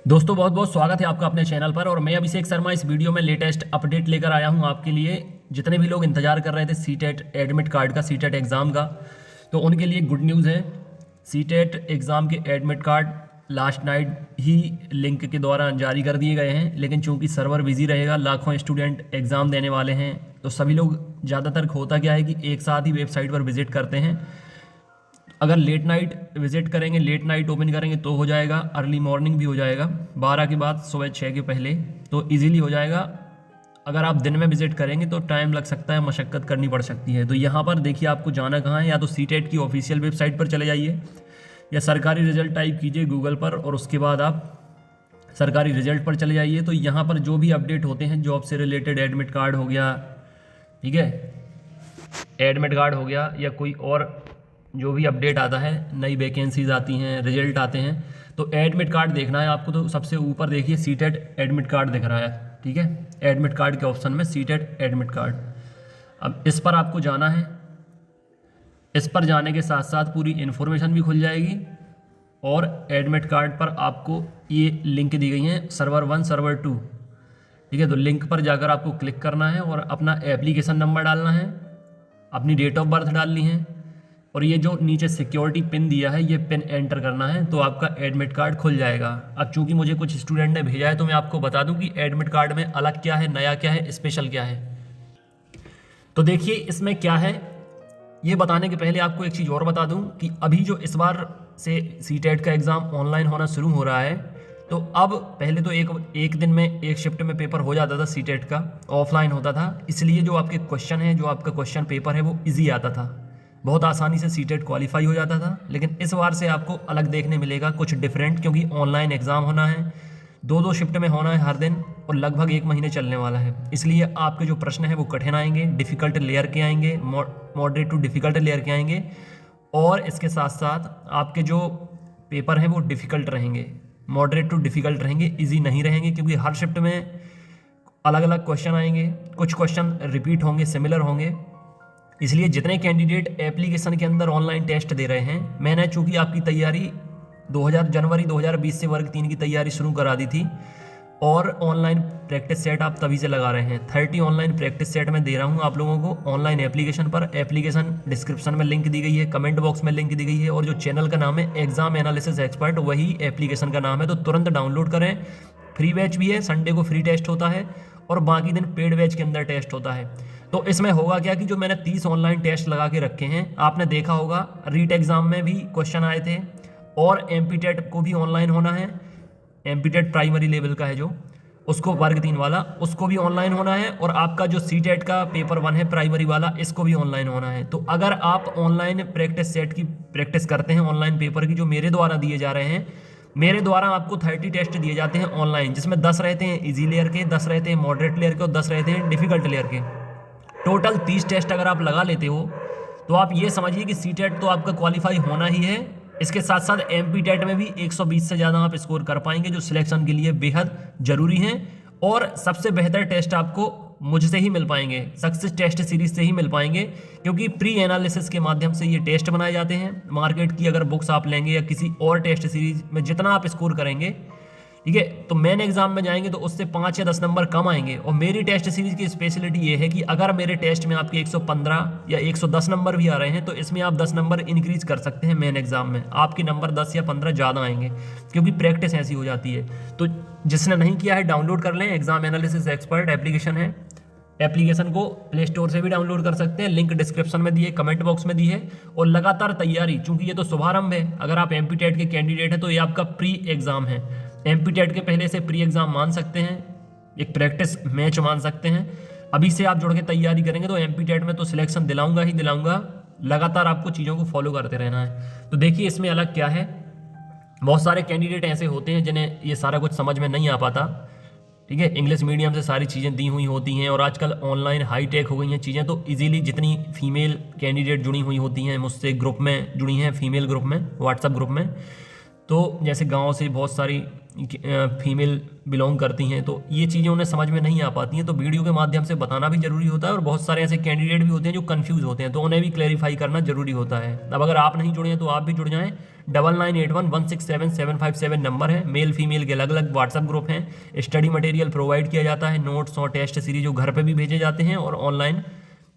दोस्तों बहुत बहुत स्वागत है आपका अपने चैनल पर। और मैं अभिषेक शर्मा इस वीडियो में लेटेस्ट अपडेट लेकर आया हूं आपके लिए। जितने भी लोग इंतजार कर रहे थे सीटेट एडमिट कार्ड का, सीटेट एग्ज़ाम का, तो उनके लिए गुड न्यूज़ है। सीटेट एग्ज़ाम के एडमिट कार्ड लास्ट नाइट ही लिंक के द्वारा जारी कर दिए गए हैं, लेकिन चूंकि सर्वर बिजी रहेगा, लाखों स्टूडेंट एग्ज़ाम देने वाले हैं, तो सभी लोग ज़्यादातर होता क्या है कि एक साथ ही वेबसाइट पर विजिट करते हैं। अगर लेट नाइट विजिट करेंगे, लेट नाइट ओपन करेंगे तो हो जाएगा, अर्ली मॉर्निंग भी हो जाएगा, 12 के बाद सुबह 6 के पहले, तो इजीली हो जाएगा। अगर आप दिन में विजिट करेंगे तो टाइम लग सकता है, मशक्क़त करनी पड़ सकती है। तो यहाँ पर देखिए आपको जाना कहाँ है, या तो सीटेट की ऑफिशियल वेबसाइट पर चले जाइए या सरकारी रिजल्ट टाइप कीजिए गूगल पर, और उसके बाद आप सरकारी रिजल्ट पर चले जाइए। तो यहाँ पर जो भी अपडेट होते हैं जॉब से रिलेटेड, एडमिट कार्ड हो गया, ठीक है, एडमिट कार्ड हो गया, या कोई और जो भी अपडेट आता है, नई वैकेंसीज आती हैं, रिजल्ट आते हैं, तो एडमिट कार्ड देखना है आपको। तो सबसे ऊपर देखिए सीटेट एडमिट कार्ड दिख रहा है, ठीक है, एडमिट कार्ड के ऑप्शन में सीटेट एडमिट कार्ड। अब इस पर आपको जाना है। इस पर जाने के साथ साथ पूरी इन्फॉर्मेशन भी खुल जाएगी, और एडमिट कार्ड पर आपको ये लिंक दी गई हैं, सर्वर 1 सर्वर 2, ठीक है। तो लिंक पर जाकर आपको क्लिक करना है और अपना एप्लीकेशन नंबर डालना है, अपनी डेट ऑफ बर्थ डालनी है, और ये जो नीचे सिक्योरिटी पिन दिया है ये पिन एंटर करना है, तो आपका एडमिट कार्ड खुल जाएगा। अब चूंकि मुझे कुछ स्टूडेंट ने भेजा है तो मैं आपको बता दूं कि एडमिट कार्ड में अलग क्या है, नया क्या है, स्पेशल क्या है। तो देखिए इसमें क्या है, ये बताने के पहले आपको एक चीज़ और बता दूं कि अभी जो इस बार से सीटेट का एग्ज़ाम ऑनलाइन होना शुरू हो रहा है, तो अब पहले तो एक दिन में एक शिफ्ट में पेपर हो जाता था, सीटेट का ऑफलाइन होता था, इसलिए जो आपके क्वेश्चन है, जो आपका क्वेश्चन पेपर है वो ईजी आता था, बहुत आसानी से सीटेट क्वालिफाई हो जाता था। लेकिन इस बार से आपको अलग देखने मिलेगा, कुछ डिफरेंट, क्योंकि ऑनलाइन एग्ज़ाम होना है, दो शिफ्ट में होना है हर दिन, और लगभग 1 महीने चलने वाला है। इसलिए आपके जो प्रश्न है वो कठिन आएंगे, डिफ़िकल्ट लेयर के आएंगे, मॉडरेट टू डिफ़िकल्ट लेयर के आएंगे, और इसके साथ साथ आपके जो पेपर हैं वो डिफ़िकल्ट रहेंगे, मॉडरेट टू डिफ़िकल्ट रहेंगे, ईजी नहीं रहेंगे, क्योंकि हर शिफ्ट में अलग अलग क्वेश्चन आएंगे, कुछ क्वेश्चन रिपीट होंगे, सिमिलर होंगे। इसलिए जितने कैंडिडेट एप्लीकेशन के अंदर ऑनलाइन टेस्ट दे रहे हैं, मैंने चूंकि आपकी तैयारी जनवरी 2020 से वर्ग 3 की तैयारी शुरू करा दी थी, और ऑनलाइन प्रैक्टिस सेट आप तभी से लगा रहे हैं। 30 ऑनलाइन प्रैक्टिस सेट में दे रहा हूं आप लोगों को ऑनलाइन एप्लीकेशन पर। एप्लीकेशन डिस्क्रिप्शन में लिंक दी गई है, कमेंट बॉक्स में लिंक दी गई है, और जो चैनल का नाम है एग्जाम एनालिसिस एक्सपर्ट, वही एप्लीकेशन का नाम है। तो तुरंत डाउनलोड करें, फ्री बैच भी है, संडे को फ्री टेस्ट होता है, और बाकी दिन पेड बैच के अंदर टेस्ट होता है। तो इसमें होगा क्या कि जो मैंने 30 ऑनलाइन टेस्ट लगा के रखे हैं, आपने देखा होगा रीट एग्जाम में भी क्वेश्चन आए थे, और एमपीटेट को भी ऑनलाइन होना है। एमपीटेट प्राइमरी लेवल का है जो, उसको वर्ग 3 वाला, उसको भी ऑनलाइन होना है, और आपका जो सीटेट का पेपर 1 है प्राइमरी वाला, इसको भी ऑनलाइन होना है। तो अगर आप ऑनलाइन प्रैक्टिस सेट की प्रैक्टिस करते हैं, ऑनलाइन पेपर की जो मेरे द्वारा दिए जा रहे हैं, मेरे द्वारा आपको 30 टेस्ट दिए जाते हैं ऑनलाइन, जिसमें 10 रहते हैं इजी लेयर के, 10 रहते हैं मॉडरेट लेयर के, और 10 रहते हैं डिफिकल्ट लेयर के। टोटल 30 टेस्ट अगर आप लगा लेते हो तो आप ये समझिए कि सीटेट तो आपका क्वालिफाई होना ही है। इसके साथ साथ एमपीटेट में भी 120 से ज़्यादा आप स्कोर कर पाएंगे, जो सिलेक्शन के लिए बेहद ज़रूरी हैं, और सबसे बेहतर टेस्ट आपको मुझसे ही मिल पाएंगे, सक्सेस टेस्ट सीरीज से ही मिल पाएंगे, क्योंकि प्री एनालिसिस के माध्यम से ये टेस्ट बनाए जाते हैं। मार्केट की अगर बुक्स आप लेंगे या किसी और टेस्ट सीरीज में जितना आप स्कोर करेंगे, ठीक है, तो मेन एग्जाम में जाएंगे तो उससे 5 या 10 नंबर कम आएंगे। और मेरी टेस्ट सीरीज की स्पेशलिटी ये है कि अगर मेरे टेस्ट में आपके 115 या 110 नंबर भी आ रहे हैं, तो इसमें आप 10 नंबर इंक्रीज कर सकते हैं। मेन एग्जाम में आपके नंबर 10 या 15 ज़्यादा आएंगे, क्योंकि प्रैक्टिस ऐसी हो जाती है। तो जिसने नहीं किया है डाउनलोड कर लें, एग्जाम एनालिसिस एक्सपर्ट एप्लीकेशन है। एप्लीकेशन को प्ले स्टोर से भी डाउनलोड कर सकते हैं, लिंक डिस्क्रिप्शन में दी है, कमेंट बॉक्स में दी है। और लगातार तैयारी, चूंकि ये तो शुभारंभ है, अगर आप एमपीटेट के कैंडिडेट हैं तो ये आपका प्री एग्जाम है। एमपीटेट के पहले से प्री एग्जाम मान सकते हैं, एक प्रैक्टिस मैच मान सकते हैं। अभी से आप जुड़ के तैयारी करेंगे तो एमपीटेट में तो सिलेक्शन दिलाऊंगा ही दिलाऊंगा। लगातार आपको चीज़ों को फॉलो करते रहना है। तो देखिए इसमें अलग क्या है, बहुत सारे कैंडिडेट ऐसे होते हैं जिन्हें ये सारा कुछ समझ में नहीं आ पाता, ठीक है, इंग्लिश मीडियम से सारी चीज़ें दी हुई होती हैं, और आजकल ऑनलाइन हाई टेक हो गई हैं चीज़ें, तो इजीली जितनी फीमेल कैंडिडेट जुड़ी हुई होती हैं मुझसे, ग्रुप में जुड़ी हैं, फीमेल ग्रुप में, व्हाट्सएप ग्रुप में, तो जैसे गांव से बहुत सारी फीमेल बिलोंग करती हैं, तो ये चीज़ें उन्हें समझ में नहीं आ पाती हैं, तो वीडियो के माध्यम से बताना भी जरूरी होता है। और बहुत सारे ऐसे कैंडिडेट भी होते हैं जो कंफ्यूज होते हैं, तो उन्हें भी क्लैरिफाई करना जरूरी होता है। अब अगर आप नहीं जुड़े हैं तो आप भी जुड़ जाएं। 9981167757 नंबर है। मेल फीमेल के अलग अलग व्हाट्सएप ग्रुप हैं। स्टडी मटेरियल प्रोवाइड किया जाता है, नोट्स और टेस्ट सीरीज जो घर पर भी भेजे जाते हैं और ऑनलाइन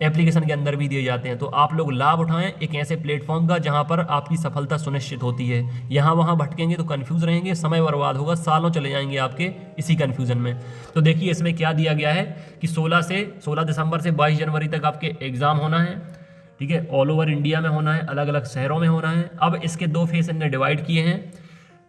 एप्लीकेशन के अंदर भी दिए जाते हैं। तो आप लोग लाभ उठाएं एक ऐसे प्लेटफॉर्म का जहां पर आपकी सफलता सुनिश्चित होती है। यहाँ वहाँ भटकेंगे तो कंफ्यूज रहेंगे, समय बर्बाद होगा, सालों चले जाएंगे आपके इसी कंफ्यूजन में। तो देखिए इसमें क्या दिया गया है कि 16 दिसंबर से 22 जनवरी तक आपके एग्जाम होना है, ठीक है। ऑल ओवर इंडिया में होना है, अलग अलग शहरों में होना है। अब इसके 2 फेज इनने डिवाइड किए हैं।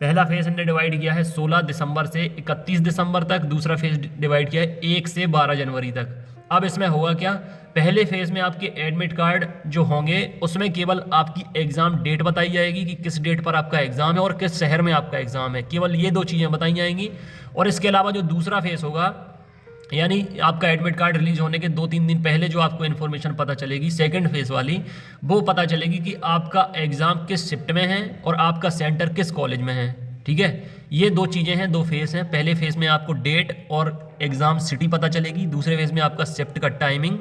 पहला फेज इनने डिवाइड किया है 16 दिसंबर से 31 दिसंबर तक, दूसरा फेज डिवाइड किया है 1 से 12 जनवरी तक। अब इसमें होगा क्या, पहले फेज में आपके एडमिट कार्ड जो होंगे उसमें केवल आपकी एग्ज़ाम डेट बताई जाएगी कि किस डेट पर आपका एग्ज़ाम है और किस शहर में आपका एग्ज़ाम है, केवल ये 2 चीज़ें बताई जाएंगी। और इसके अलावा जो दूसरा फेज होगा, यानी आपका एडमिट कार्ड रिलीज होने के 2-3 दिन पहले जो आपको इन्फॉर्मेशन पता चलेगी सेकंड फेज वाली, वो पता चलेगी कि आपका एग्ज़ाम किस शिफ्ट में है और आपका सेंटर किस कॉलेज में है, ठीक है। ये 2 चीज़ें हैं, 2 फेज हैं। पहले फेज में आपको डेट और एग्ज़ाम सिटी पता चलेगी, दूसरे फेज में आपका शिफ्ट का टाइमिंग,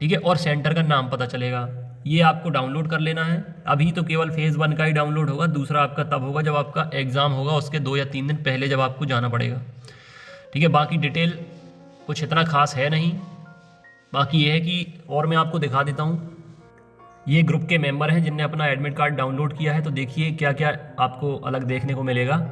ठीक है, और सेंटर का नाम पता चलेगा। ये आपको डाउनलोड कर लेना है। अभी तो केवल फेज़ 1 का ही डाउनलोड होगा, दूसरा आपका तब होगा जब आपका एग्ज़ाम होगा, उसके 2 या 3 दिन पहले जब आपको जाना पड़ेगा, ठीक है। बाकी डिटेल कुछ इतना खास है नहीं, बाकी ये है कि और मैं आपको दिखा देता हूँ। ये ग्रुप के मेंबर हैं जिनने अपना एडमिट कार्ड डाउनलोड किया है, तो देखिए क्या क्या आपको अलग देखने को मिलेगा।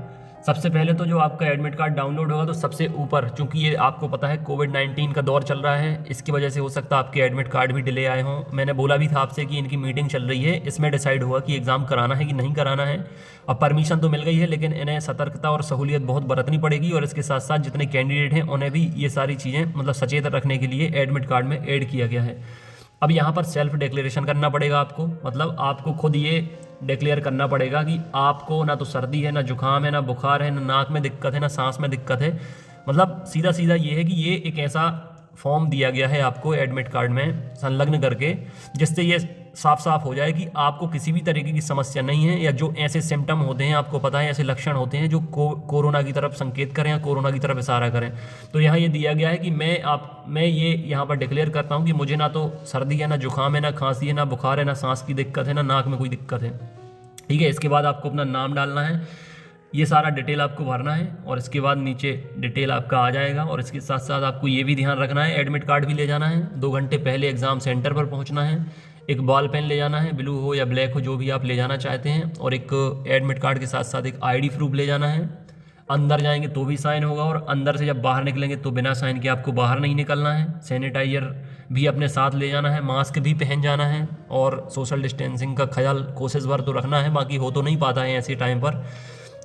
सबसे पहले तो जो आपका एडमिट कार्ड डाउनलोड होगा तो सबसे ऊपर, चूंकि ये आपको पता है कोविड-19 का दौर चल रहा है, इसकी वजह से हो सकता है आपके एडमिट कार्ड भी डिले आए हों। मैंने बोला भी था आपसे कि इनकी मीटिंग चल रही है, इसमें डिसाइड हुआ कि एग्ज़ाम कराना है कि नहीं कराना है। अब परमिशन तो मिल गई है, लेकिन इन्हें सतर्कता और सहूलियत बहुत बरतनी पड़ेगी, और इसके साथ साथ जितने कैंडिडेट हैं उन्हें भी ये सारी चीज़ें मतलब सचेत रखने के लिए एडमिट कार्ड में ऐड किया गया है। अब यहाँ पर सेल्फ डिक्लेरेशन करना पड़ेगा आपको, मतलब आपको खुद ये डिक्लेयर करना पड़ेगा कि आपको ना तो सर्दी है, ना जुकाम है, ना बुखार है, ना नाक में दिक्कत है, ना सांस में दिक्कत है। मतलब सीधा सीधा ये है कि ये एक ऐसा फॉर्म दिया गया है आपको एडमिट कार्ड में संलग्न करके, जिससे ये साफ साफ हो जाए कि आपको किसी भी तरीके की समस्या नहीं है, या जो ऐसे सिम्टम होते हैं आपको पता है, ऐसे लक्षण होते हैं जो कोरोना की तरफ संकेत करें या कोरोना की तरफ इशारा करें। तो यहाँ ये दिया गया है कि मैं ये यहाँ पर डिक्लेयर करता हूँ कि मुझे ना तो सर्दी है, ना जुकाम है, ना खांसी है, ना बुखार है, ना सांस की दिक्कत है, ना नाक में कोई दिक्कत है, ठीक है। इसके बाद आपको अपना नाम डालना है, ये सारा डिटेल आपको भरना है, और इसके बाद नीचे डिटेल आपका आ जाएगा। और इसके साथ साथ आपको ये भी ध्यान रखना है, एडमिट कार्ड भी ले जाना है, 2 घंटे पहले एग्ज़ाम सेंटर पर पहुंचना है, एक बॉल पेन ले जाना है, ब्लू हो या ब्लैक हो जो भी आप ले जाना चाहते हैं, और एक एडमिट कार्ड के साथ साथ एक ID प्रूफ ले जाना है। अंदर जाएंगे तो भी साइन होगा, और अंदर से जब बाहर निकलेंगे तो बिना साइन के आपको बाहर नहीं निकलना है। सैनिटाइजर भी अपने साथ ले जाना है, मास्क भी पहन जाना है, और सोशल डिस्टेंसिंग का ख्याल कोशिश भर तो रखना है, बाकी हो तो नहीं पाता है ऐसे टाइम पर।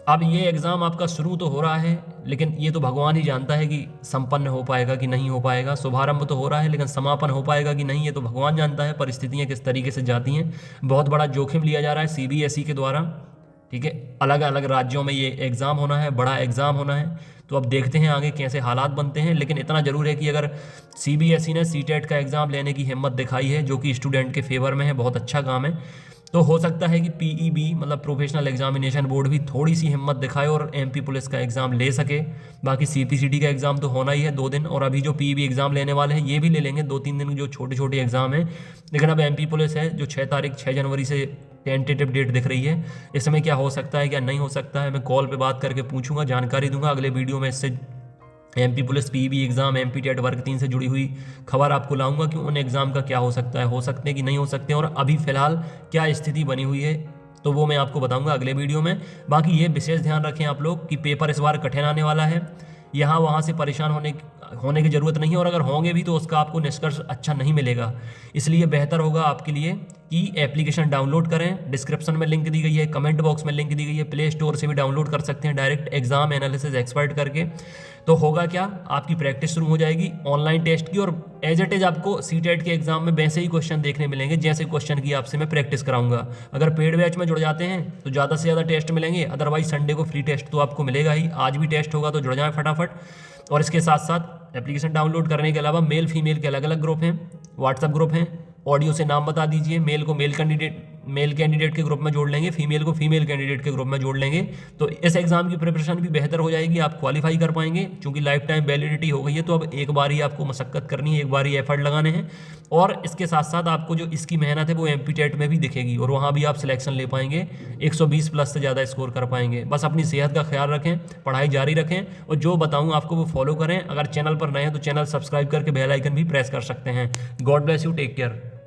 अब ये एग्ज़ाम आपका शुरू तो हो रहा है, लेकिन ये तो भगवान ही जानता है कि संपन्न हो पाएगा कि नहीं हो पाएगा। शुभारंभ तो हो रहा है, लेकिन समापन हो पाएगा कि नहीं ये तो भगवान जानता है, परिस्थितियाँ किस तरीके से जाती हैं। बहुत बड़ा जोखिम लिया जा रहा है CBSE के द्वारा, ठीक है। अलग अलग राज्यों में ये एग्ज़ाम होना है, बड़ा एग्ज़ाम होना है, तो अब देखते हैं आगे कैसे हालात बनते हैं। लेकिन इतना ज़रूर है कि अगर CBSE ने CTET का एग्ज़ाम लेने की हिम्मत दिखाई है, जो कि स्टूडेंट के फेवर में है, बहुत अच्छा काम है, तो हो सकता है कि PEB मतलब प्रोफेशनल एग्जामिनेशन बोर्ड भी थोड़ी सी हिम्मत दिखाए और MP पुलिस का एग्ज़ाम ले सके। बाकी CPCT का एग्ज़ाम तो होना ही है 2 दिन, और अभी जो PEB एग्ज़ाम लेने वाले हैं ये भी ले लेंगे 2-3 दिन, जो छोटे छोटे एग्ज़ाम हैं। लेकिन अब MP पुलिस है जो 6 जनवरी से टेंटेटिव डेट दिख रही है, इस समय क्या हो सकता है क्या नहीं हो सकता है, मैं कॉल पे बात करके पूछूंगा, जानकारी दूंगा। अगले वीडियो में इससे MP police PEB exam MP TET वर्ग 3 से जुड़ी हुई खबर आपको लाऊंगा कि उन एग्ज़ाम का क्या हो सकता है, हो सकते हैं कि नहीं हो सकते हैं, और अभी फ़िलहाल क्या स्थिति बनी हुई है, तो वो मैं आपको बताऊंगा अगले वीडियो में। बाकी ये विशेष ध्यान रखें आप लोग कि पेपर इस बार कठिन आने वाला है, यहाँ वहाँ से परेशान होने की ज़रूरत नहीं है, और अगर होंगे भी तो उसका आपको निष्कर्ष अच्छा नहीं मिलेगा। इसलिए बेहतर होगा आपके लिए कि एप्लीकेशन डाउनलोड करें, डिस्क्रिप्शन में लिंक दी गई है, कमेंट बॉक्स में लिंक दी गई है, प्ले स्टोर से भी डाउनलोड कर सकते हैं डायरेक्ट एग्जाम एनालिसिस एक्सपर्ट करके। तो होगा क्या, आपकी प्रैक्टिस शुरू हो जाएगी ऑनलाइन टेस्ट की, और एज इट इज़ आपको CTET के एग्जाम में वैसे ही क्वेश्चन देखने मिलेंगे जैसे क्वेश्चन की आपसे मैं प्रैक्टिस कराऊंगा। अगर पेड बैच में जुड़ जाते हैं तो ज़्यादा से ज़्यादा टेस्ट मिलेंगे, अदरवाइज संडे को फ्री टेस्ट तो आपको मिलेगा ही। आज भी टेस्ट होगा तो जुड़ जाएं फटाफट। और इसके साथ साथ एप्लीकेशन डाउनलोड करने के अलावा मेल फीमेल के अलग अलग ग्रुप हैं, व्हाट्सएप ग्रुप हैं। ऑडियो से नाम बता दीजिए, मेल को मेल कैंडिडेट मेल कैंडिडेट के ग्रुप में जोड़ लेंगे, फीमेल को फीमेल कैंडिडेट के ग्रुप में जोड़ लेंगे, तो इस एग्ज़ाम की प्रिपरेशन भी बेहतर हो जाएगी, आप क्वालिफाई कर पाएंगे। क्योंकि लाइफ टाइम वैलिडिटी हो गई है, तो अब एक बार ही आपको मशक्क़त करनी है, एक बार ही एफर्ट लगाने हैं, और इसके साथ साथ आपको जो इसकी मेहनत है वो एमपीटेट में भी दिखेगी, और वहाँ भी आप सिलेक्शन ले पाएंगे, 120 प्लस से ज़्यादा स्कोर कर पाएंगे। बस अपनी सेहत का ख्याल रखें, पढ़ाई जारी रखें, और जो बताऊँ आपको वो फॉलो करें। अगर चैनल पर नए हैं तो चैनल सब्सक्राइब करके बेल आइकन भी प्रेस कर सकते हैं। God bless you, take care.